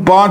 5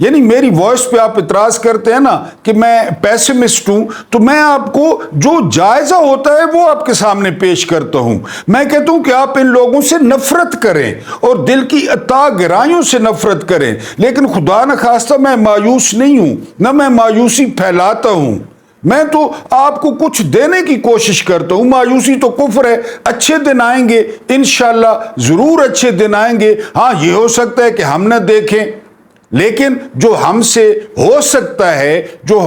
یعنی میری وائس پہ آپ اعتراض کرتے ہیں نا کہ میں پیسمسٹ ہوں، تو میں آپ کو جو جائزہ ہوتا ہے وہ آپ کے سامنے پیش کرتا ہوں۔ میں کہتا ہوں کہ آپ ان لوگوں سے نفرت کریں اور دل کی عطا گرائیوں سے نفرت کریں، لیکن خدا نخواستہ میں مایوس نہیں ہوں، نہ میں مایوسی پھیلاتا ہوں، میں تو آپ کو کچھ دینے کی کوشش کرتا ہوں۔ مایوسی تو کفر ہے۔ اچھے دن آئیں گے انشاءاللہ، ضرور اچھے دن آئیں گے۔ ہاں یہ ہو سکتا ہے کہ ہم نہ دیکھیں، لیکن جو ہم سے ہو سکتا ہے، جو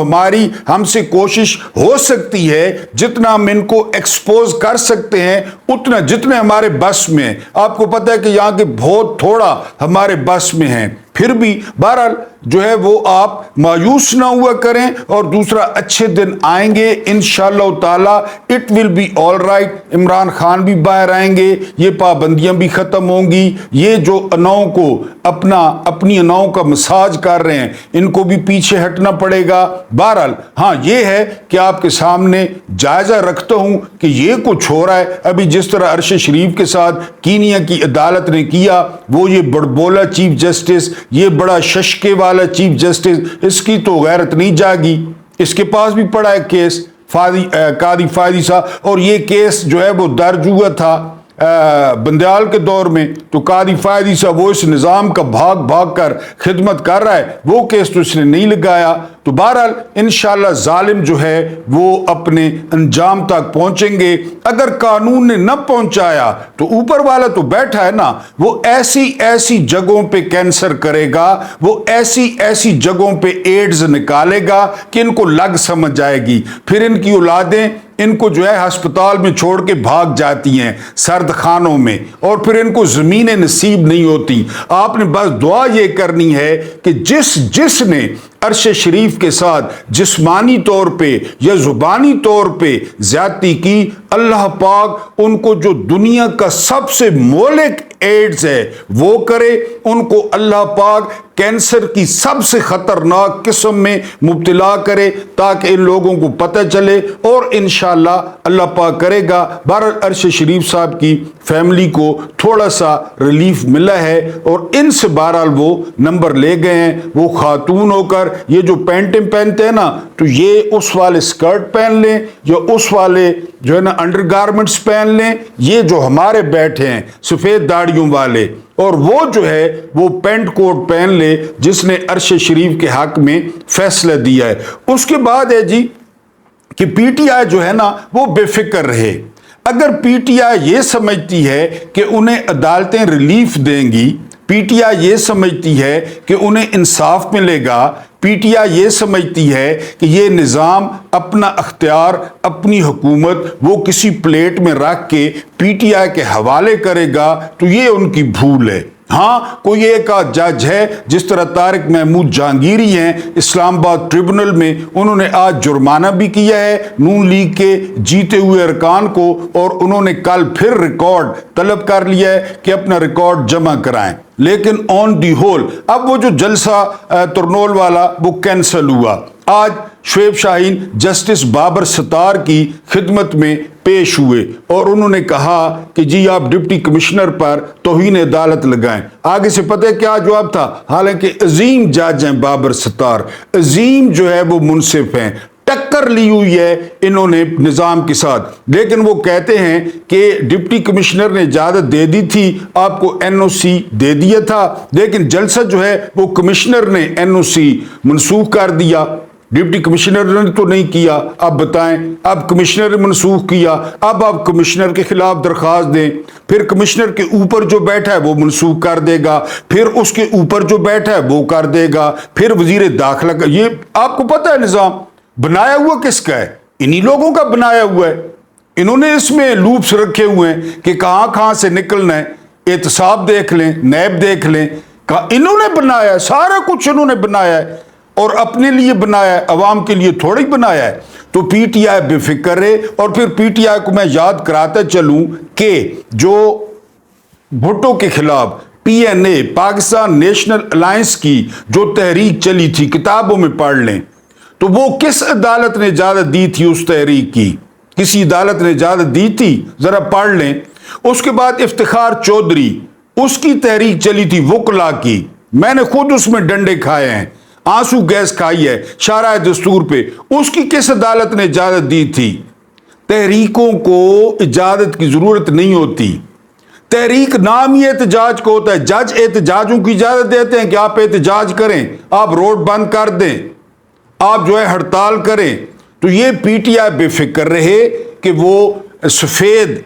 ہم سے کوشش ہو سکتی ہے، جتنا ہم ان کو ایکسپوز کر سکتے ہیں، اتنا جتنے ہمارے بس میں، آپ کو پتہ ہے کہ یہاں کے بہت تھوڑا ہمارے بس میں ہیں، پھر بھی بہرحال جو ہے وہ آپ مایوس نہ ہوا کریں، اور دوسرا اچھے دن آئیں گے انشاءاللہ تعالی، it will be all right. Imran Khan بھی باہر آئیں گے، یہ پابندیاں بھی ختم ہوں گی، یہ جو اناؤں کو اپنی اناؤں کا مساج کر رہے ہیں ان کو بھی پیچھے ہٹنا پڑے گا۔ بہرحال ہاں یہ ہے کہ آپ کے سامنے جائزہ رکھتا ہوں کہ یہ کچھ ہو رہا ہے۔ ابھی جس طرح عرش شریف کے ساتھ کینیا کی عدالت نے کیا، وہ یہ بڑبولا چیف جسٹس، یہ بڑا ششکے والا چیف جسٹس، اس کی تو غیرت نہیں جاگی، اس کے پاس بھی پڑا ہے کیس قاضی فائدی صاحب، اور یہ کیس جو ہے وہ درج ہوا تھا بندیال کے دور میں، تو قاضی فائدی صاحب وہ اس نظام کا بھاگ بھاگ کر خدمت کر رہا ہے، وہ کیس تو اس نے نہیں لگایا۔ تو بہرحال انشاءاللہ ظالم جو ہے وہ اپنے انجام تک پہنچیں گے۔ اگر قانون نے نہ پہنچایا تو اوپر والا تو بیٹھا ہے نا، وہ ایسی جگہوں پہ کینسر کرے گا، وہ ایسی جگہوں پہ ایڈز نکالے گا کہ ان کو لگ سمجھ جائے گی، پھر ان کی اولادیں ان کو جو ہے ہسپتال میں چھوڑ کے بھاگ جاتی ہیں، سرد خانوں میں، اور پھر ان کو زمینیں نصیب نہیں ہوتی۔ آپ نے بس دعا یہ کرنی ہے کہ جس نے عرش شریف کے ساتھ جسمانی طور پہ یا زبانی طور پہ زیادتی کی، اللہ پاک ان کو جو دنیا کا سب سے مہلک ایڈز ہے وہ کرے، ان کو اللہ پاک کینسر کی سب سے خطرناک قسم میں مبتلا کرے، تاکہ ان لوگوں کو پتہ چلے، اور انشاءاللہ اللہ پاک کرے گا۔ بہرحال عرش شریف صاحب کی فیملی کو تھوڑا سا ریلیف ملا ہے، اور ان سے بہرحال وہ نمبر لے گئے ہیں۔ وہ خاتون ہو کر یہ جو پینٹیں پہنتے ہیں نا، تو یہ اس والے سکرٹ پہن لیں یا اس والے جو ہے نا انڈر گارمنٹس پہن لیں، یہ جو ہمارے بیٹھے ہیں سفید داڑھیوں والے، اور وہ جو ہے وہ پینٹ کوٹ پہن لے جس نے عرش شریف کے حق میں فیصلہ دیا ہے۔ اس کے بعد ہے جی کہ پی ٹی آئی جو ہے نا وہ بے فکر رہے۔ اگر پی ٹی آئی یہ سمجھتی ہے کہ انہیں عدالتیں ریلیف دیں گی، پی ٹی آئی یہ سمجھتی ہے کہ انہیں انصاف ملے گا، پی ٹی آئی یہ سمجھتی ہے کہ یہ نظام اپنا اختیار، اپنی حکومت وہ کسی پلیٹ میں رکھ کے پی ٹی آئی کے حوالے کرے گا، تو یہ ان کی بھول ہے۔ ہاں کوئی ایک جج ہے جس طرح طارق محمود جہانگیری ہیں اسلام آباد ٹریبونل میں، انہوں نے آج جرمانہ بھی کیا ہے نون لیگ کے جیتے ہوئے ارکان کو، اور انہوں نے کل پھر ریکارڈ طلب کر لیا ہے کہ اپنا ریکارڈ جمع کرائیں، لیکن آن دی ہول اب وہ جو جلسہ ترنول والا وہ کینسل ہوا۔ آج شعیب شاہین جسٹس بابر ستار کی خدمت میں پیش ہوئے، اور انہوں نے کہا کہ جی آپ ڈپٹی کمشنر پر توہین عدالت لگائیں۔ آگے سے پتہ ہے کیا جواب تھا؟ حالانکہ عظیم جج ہیں بابر ستار، عظیم جو ہے وہ منصف ہیں، ٹکر لی ہوئی ہے انہوں نے نظام کے ساتھ، لیکن وہ کہتے ہیں کہ ڈپٹی کمشنر نے اجازت دے دی تھی، آپ کو این او سی دے دیا تھا، لیکن جلسہ جو ہے وہ کمشنر نے این او سی منسوخ کر دیا، ڈپٹی کمشنر نے تو نہیں کیا۔ اب بتائیں، اب کمشنر نے منسوخ کیا، اب آپ کمشنر کے خلاف درخواست دیں، پھر کمشنر کے اوپر جو بیٹھا ہے وہ منسوخ کر دے گا، پھر اس کے اوپر جو بیٹھا ہے وہ کر دے گا، پھر وزیر داخلہ کا، یہ آپ کو پتہ ہے نظام بنایا ہوا کس کا ہے؟ انہی لوگوں کا بنایا ہوا ہے۔ انہوں نے اس میں لوپس رکھے ہوئے ہیں کہ کہاں سے نکلنا ہے، احتساب دیکھ لیں، نیب دیکھ لیں، انہوں نے بنایا ہے، سارا کچھ انہوں نے بنایا ہے، اور اپنے لیے بنایا ہے، عوام کے لیے تھوڑی بنایا ہے۔ تو پی ٹی آئی بے فکر ہے، اور پھر پی ٹی آئی کو میں یاد کراتا چلوں کہ جو بھٹو کے خلاف پی این اے پاکستان نیشنل الائنس کی جو تحریک چلی تھی، کتابوں میں پڑھ لیں، تو وہ کس عدالت نے اجازت دی تھی اس تحریک کی؟ کسی عدالت نے اجازت دی تھی؟ ذرا پڑھ لیں۔ اس کے بعد افتخار چودھری، اس کی تحریک چلی تھی وکلا کی، میں نے خود اس میں ڈنڈے کھائے ہیں، آنسو گیس کھائی ہے شارع دستور پہ، اس کی کس عدالت نے اجازت دی تھی؟ تحریکوں کو اجازت کی ضرورت نہیں ہوتی، تحریک نام ہی احتجاج کو ہوتا ہے۔ جج احتجاجوں کی اجازت دیتے ہیں کہ آپ احتجاج کریں، آپ روڈ بند کر دیں، آپ جو ہے ہڑتال کریں۔ تو یہ پی ٹی آئی بے فکر رہے کہ وہ سفید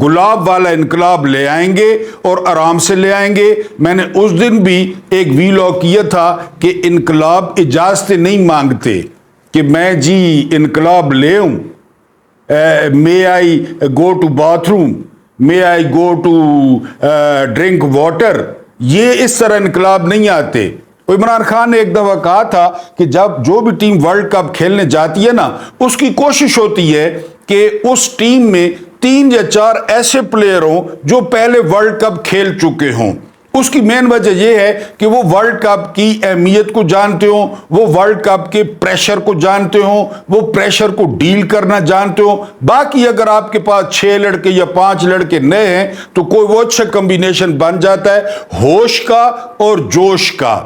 گلاب والا انقلاب لے آئیں گے اور آرام سے لے آئیں گے۔ میں نے اس دن بھی ایک ویلاگ کیا تھا کہ انقلاب اجازتیں نہیں مانگتے کہ میں جی انقلاب لے ہوں، may I go to bathroom, may I go to drink water، یہ اس طرح انقلاب نہیں آتے۔ عمران خان نے ایک دفعہ کہا تھا کہ جب جو بھی ٹیم ورلڈ کپ کھیلنے جاتی ہے نا، اس کی کوشش ہوتی ہے کہ اس ٹیم میں 3 یا 4 ایسے پلیئر ہوں جو پہلے ورلڈ کپ کھیل چکے ہوں۔ اس کی مین وجہ یہ ہے کہ وہ ورلڈ کپ کی اہمیت کو جانتے ہوں، وہ ورلڈ کپ کے پریشر کو جانتے ہوں، وہ پریشر کو ڈیل کرنا جانتے ہوں۔ باقی اگر آپ کے پاس 6 لڑکے یا 5 لڑکے نئے ہیں تو کوئی وہ اچھا کمبینیشن بن جاتا ہے ہوش کا اور جوش کا۔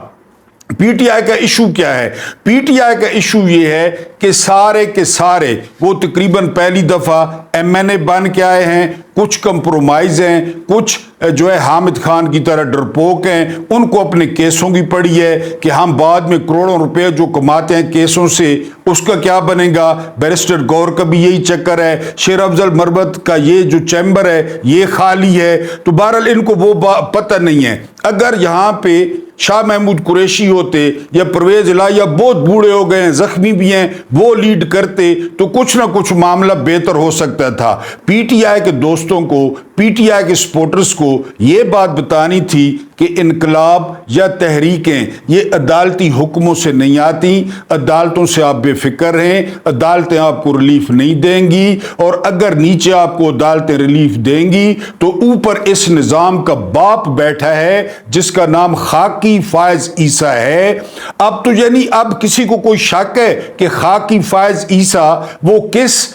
پی ٹی آئی کا ایشو کیا ہے؟ پی ٹی آئی کا ایشو یہ ہے کہ سارے کے سارے وہ تقریباً پہلی دفعہ ایم این اے بن کے آئے ہیں، کچھ کمپرومائز ہیں، کچھ جو ہے حامد خان کی طرح ڈرپوک ہیں، ان کو اپنے کیسوں کی پڑی ہے کہ ہم بعد میں کروڑوں روپے جو کماتے ہیں کیسوں سے اس کا کیا بنے گا۔ بیرسٹر گور کا بھی یہی چکر ہے، شیر افضل مربت کا یہ جو چیمبر ہے یہ خالی ہے۔ تو بہرحال ان کو وہ پتہ نہیں ہے۔ اگر یہاں پہ شاہ محمود قریشی ہوتے یا پرویز الہیہ بہت بوڑھے ہو گئے ہیں، زخمی بھی ہیں، وہ لیڈ کرتے تو کچھ نہ کچھ معاملہ بہتر ہو سکتا تھا۔ پی ٹی آئی کے دوستوں کو، پی ٹی آئی کے سپورٹرز کو یہ بات بتانی تھی کہ انقلاب یا تحریکیں یہ عدالتی حکموں سے نہیں آتی، عدالتوں سے آپ بے فکر ہیں، عدالتیں آپ کو ریلیف نہیں دیں گی، اور اگر نیچے آپ کو عدالتیں ریلیف دیں گی تو اوپر اس نظام کا باپ بیٹھا ہے جس کا نام خاکی فائز عیسیٰ ہے۔ اب تو یعنی اب کسی کو کوئی شک ہے کہ خاکی فائز عیسیٰ وہ کس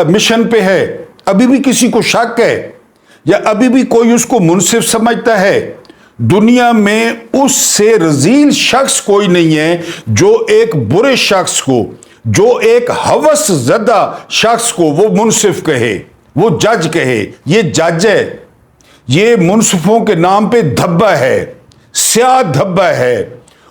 مشن پہ ہے؟ ابھی بھی کسی کو شک ہے یا ابھی بھی کوئی اس کو منصف سمجھتا ہے؟ دنیا میں اس سے رذیل شخص کوئی نہیں ہے جو ایک برے شخص کو، جو ایک ہوس زدہ شخص کو وہ منصف کہے، وہ جج کہے۔ یہ جج ہے، یہ منصفوں کے نام پہ دھبا ہے، سیاہ دھبا ہے،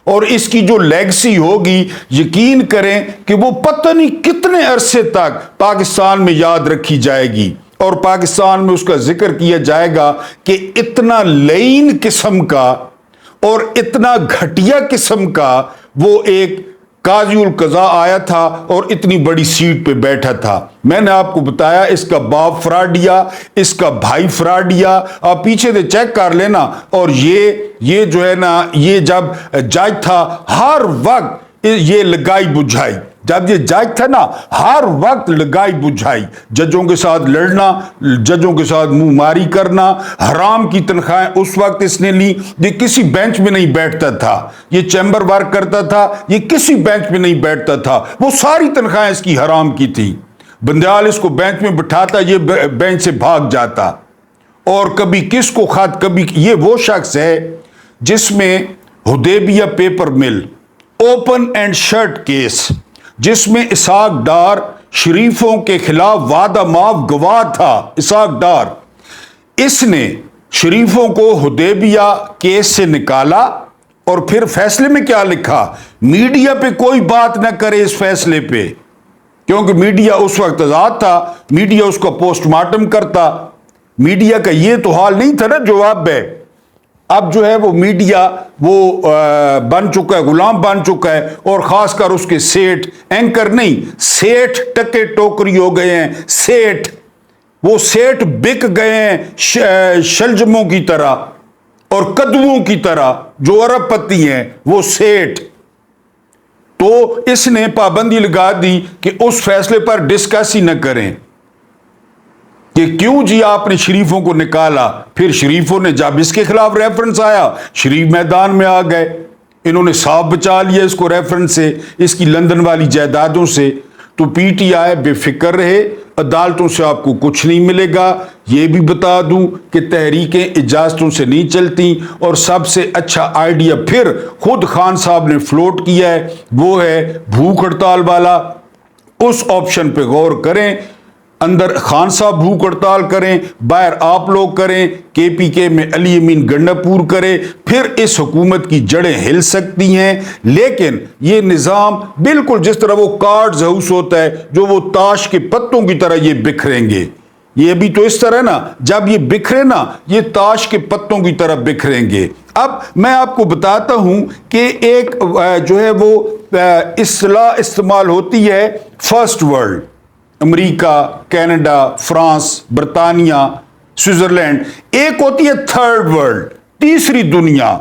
اور اس کی جو لیگسی ہوگی یقین کریں کہ وہ پتہ نہیں کتنے عرصے تک پاکستان میں یاد رکھی جائے گی، اور پاکستان میں اس کا ذکر کیا جائے گا کہ اتنا لعین قسم کا اور اتنا گھٹیا قسم کا وہ ایک قاضی القضاء آیا تھا اور اتنی بڑی سیٹ پہ بیٹھا تھا۔ میں نے آپ کو بتایا اس کا باپ فراڈیا، اس کا بھائی فراڈیا، آپ پیچھے سے چیک کر لینا۔ اور یہ جو ہے نا، یہ جب جج تھا ہر وقت یہ لگائی بجھائی، جب یہ جج تھا نا ہر وقت لگائی بجھائی، ججوں کے ساتھ لڑنا، ججوں کے ساتھ منہ ماری کرنا، حرام کی تنخواہیں اس وقت اس نے لی۔ یہ کسی بینچ میں نہیں بیٹھتا تھا، یہ چیمبر ورک کرتا تھا، یہ کسی بینچ میں نہیں بیٹھتا تھا، وہ ساری تنخواہیں اس کی حرام کی تھی۔ بندیال اس کو بینچ میں بٹھاتا، یہ بینچ سے بھاگ جاتا، اور کبھی کس کو خط، کبھی یہ وہ شخص ہے جس میں حدیبیہ پیپر مل اوپن اینڈ شٹ کیس، جس میں اسحاق ڈار شریفوں کے خلاف وعدہ معاف گواہ تھا۔ اسحاق ڈار، اس نے شریفوں کو حدیبیہ کیس سے نکالا، اور پھر فیصلے میں کیا لکھا؟ میڈیا پہ کوئی بات نہ کرے اس فیصلے پہ، کیونکہ میڈیا اس وقت آزاد تھا، میڈیا اس کا پوسٹ مارٹم کرتا۔ میڈیا کا یہ تو حال نہیں تھا نا جو اب ہے۔ اب جو ہے وہ میڈیا وہ بن چکا ہے، غلام بن چکا ہے، اور خاص کر اس کے سیٹ، اینکر نہیں، سیٹ ٹکے ٹوکری ہو گئے ہیں۔ سیٹ، وہ سیٹ بک گئے ہیں شلجموں کی طرح اور کدووں کی طرح، جو ارب پتی ہیں وہ سیٹ۔ تو اس نے پابندی لگا دی کہ اس فیصلے پر ڈسکس ہی نہ کریں کہ کیوں جی آپ نے شریفوں کو نکالا۔ پھر شریفوں نے جب اس کے خلاف ریفرنس آیا، شریف میدان میں آ گئے، انہوں نے صاف بچا لیا اس کو ریفرنس سے، اس کی لندن والی جائیدادوں سے۔ تو پی ٹی آئی بے فکر رہے، عدالتوں سے آپ کو کچھ نہیں ملے گا۔ یہ بھی بتا دوں کہ تحریکیں اجازتوں سے نہیں چلتی، اور سب سے اچھا آئیڈیا پھر خود خان صاحب نے فلوٹ کیا ہے، وہ ہے بھوک ہڑتال والا۔ اس آپشن پہ غور کریں، اندر خان صاحب بھوک ہڑتال کریں، باہر آپ لوگ کریں، کے پی کے میں علی امین گنڈاپور کرے، پھر اس حکومت کی جڑیں ہل سکتی ہیں۔ لیکن یہ نظام بالکل جس طرح وہ کارڈز ہاؤس ہوتا ہے، جو وہ تاش کے پتوں کی طرح یہ بکھریں گے، یہ بھی تو اس طرح نا، جب یہ بکھرے نا، یہ تاش کے پتوں کی طرح بکھریں گے۔ اب میں آپ کو بتاتا ہوں کہ ایک جو ہے وہ اصطلاح استعمال ہوتی ہے فرسٹ ورلڈ، امریکہ، کینیڈا، فرانس، برطانیہ، سوئٹزرلینڈ، ایک ہوتی ہے تھرڈ ورلڈ، تیسری دنیا،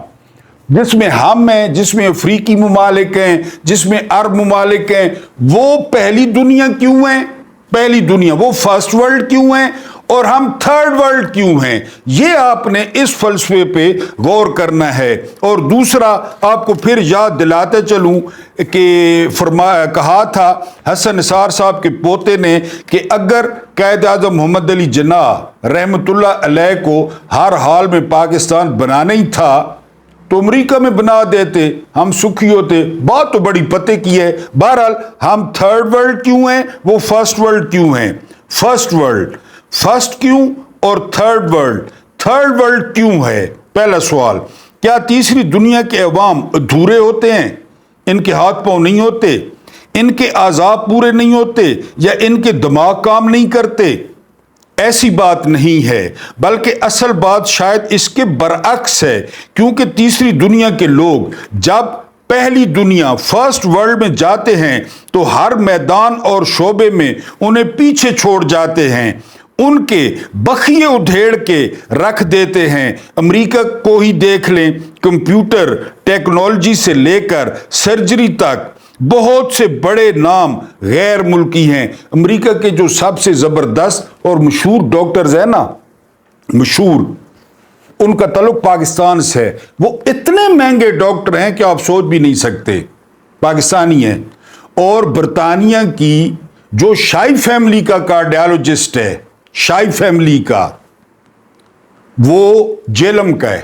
جس میں ہم ہیں، جس میں افریقی ممالک ہیں، جس میں عرب ممالک ہیں۔ وہ پہلی دنیا کیوں ہیں؟ پہلی دنیا وہ فرسٹ ورلڈ کیوں ہیں اور ہم تھرڈ ورلڈ کیوں ہیں؟ یہ آپ نے اس فلسفے پہ غور کرنا ہے۔ اور دوسرا آپ کو پھر یاد دلاتے چلوں کہ کہا تھا حسن نثار صاحب کے پوتے نے کہ اگر قائد اعظم محمد علی جناح رحمت اللہ علیہ کو ہر حال میں پاکستان بنانا ہی تھا تو امریکہ میں بنا دیتے، ہم سکھی ہوتے۔ بات تو بڑی پتے کی ہے۔ بہرحال ہم تھرڈ ورلڈ کیوں ہیں، وہ فرسٹ ورلڈ کیوں ہیں؟ فرسٹ ورلڈ، فرسٹ کیوں اور تھرڈ ورلڈ کیوں ہے؟ پہلا سوال، کیا تیسری دنیا کے عوام ادھورے ہوتے ہیں؟ ان کے ہاتھ پاؤں نہیں ہوتے؟ ان کے اعضاء پورے نہیں ہوتے؟ یا ان کے دماغ کام نہیں کرتے؟ ایسی بات نہیں ہے، بلکہ اصل بات شاید اس کے برعکس ہے، کیونکہ تیسری دنیا کے لوگ جب پہلی دنیا فرسٹ ورلڈ میں جاتے ہیں تو ہر میدان اور شعبے میں انہیں پیچھے چھوڑ جاتے ہیں، ان کے بخیے ادھیڑ کے رکھ دیتے ہیں۔ امریکہ کو ہی دیکھ لیں، کمپیوٹر ٹیکنالوجی سے لے کر سرجری تک بہت سے بڑے نام غیر ملکی ہیں۔ امریکہ کے جو سب سے زبردست اور مشہور ڈاکٹرز ہیں نا، مشہور، ان کا تعلق پاکستان سے ہے۔ وہ اتنے مہنگے ڈاکٹر ہیں کہ آپ سوچ بھی نہیں سکتے، پاکستانی ہیں۔ اور برطانیہ کی جو شاہی فیملی کا کارڈیالوجسٹ ہے، شاہی فیملی کا، وہ جیلم کا ہے،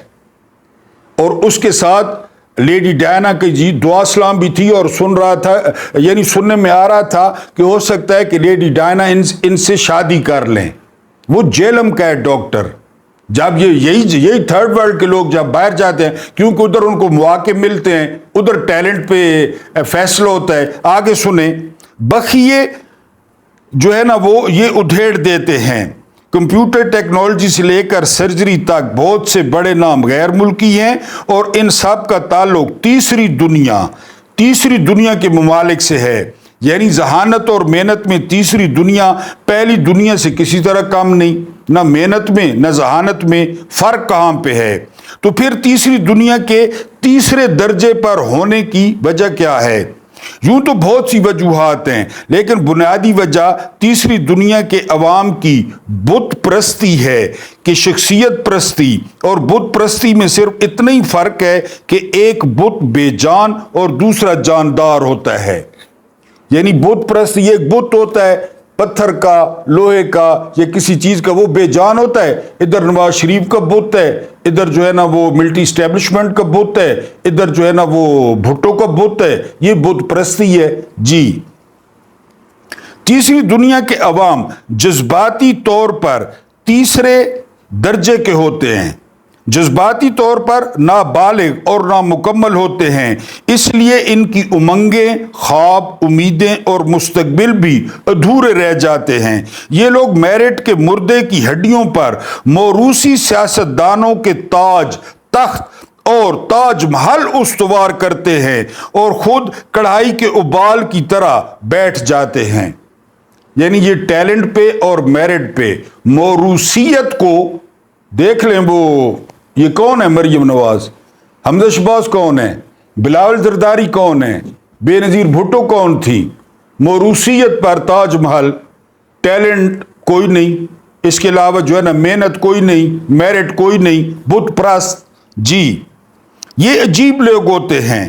اور اس کے ساتھ لیڈی ڈائنا کی جی دعا سلام بھی تھی، اور سن رہا تھا، یعنی سننے میں آ رہا تھا کہ ہو سکتا ہے کہ لیڈی ڈائنا ان سے شادی کر لیں۔ وہ جیلم کا ہے ڈاکٹر۔ جب یہی تھرڈ ورلڈ کے لوگ جب باہر جاتے ہیں، کیونکہ ادھر ان کو مواقع ملتے ہیں، ادھر ٹیلنٹ پہ فیصلہ ہوتا ہے۔ آگے سنیں، بخیے جو ہے نا وہ یہ ادھیڑ دیتے ہیں۔ کمپیوٹر ٹیکنالوجی سے لے کر سرجری تک بہت سے بڑے نام غیر ملکی ہیں، اور ان سب کا تعلق تیسری دنیا کے ممالک سے ہے۔ یعنی ذہانت اور محنت میں تیسری دنیا پہلی دنیا سے کسی طرح کم نہیں، نہ محنت میں نہ ذہانت میں۔ فرق کہاں پہ ہے؟ تو پھر تیسری دنیا کے تیسرے درجے پر ہونے کی وجہ کیا ہے؟ یوں تو بہت سی وجوہات ہیں، لیکن بنیادی وجہ تیسری دنیا کے عوام کی بت پرستی ہے کہ شخصیت پرستی، اور بت پرستی میں صرف اتنا ہی فرق ہے کہ ایک بت بے جان اور دوسرا جاندار ہوتا ہے۔ یعنی بت پرستی، ایک بت ہوتا ہے پتھر کا، لوہے کا یا کسی چیز کا، وہ بے جان ہوتا ہے۔ ادھر نواز شریف کا بت ہے، ادھر جو ہے نا وہ ملٹری اسٹیبلشمنٹ کا بت ہے، ادھر جو ہے نا وہ بھٹو کا بت ہے۔ یہ بت پرستی ہے جی۔ تیسری دنیا کے عوام جذباتی طور پر تیسرے درجے کے ہوتے ہیں، جذباتی طور پر نابالغ اور نامکمل ہوتے ہیں، اس لیے ان کی امنگیں، خواب، امیدیں اور مستقبل بھی ادھورے رہ جاتے ہیں۔ یہ لوگ میرٹ کے مردے کی ہڈیوں پر موروثی سیاستدانوں کے تاج، تخت اور تاج محل استوار کرتے ہیں، اور خود کڑھائی کے ابال کی طرح بیٹھ جاتے ہیں۔ یعنی یہ ٹیلنٹ پہ اور میرٹ پہ موروثیت کو دیکھ لیں۔ وہ یہ کون ہے؟ مریم نواز، حمزہ شہباز کون ہے؟ بلاول زرداری کون ہے؟ بے نظیر بھٹو کون تھی؟ موروثیت پر تاج محل، ٹیلنٹ کوئی نہیں، اس کے علاوہ جو ہے نا محنت کوئی نہیں، میرٹ کوئی نہیں، بت پرست جی۔ یہ عجیب لوگ ہوتے ہیں،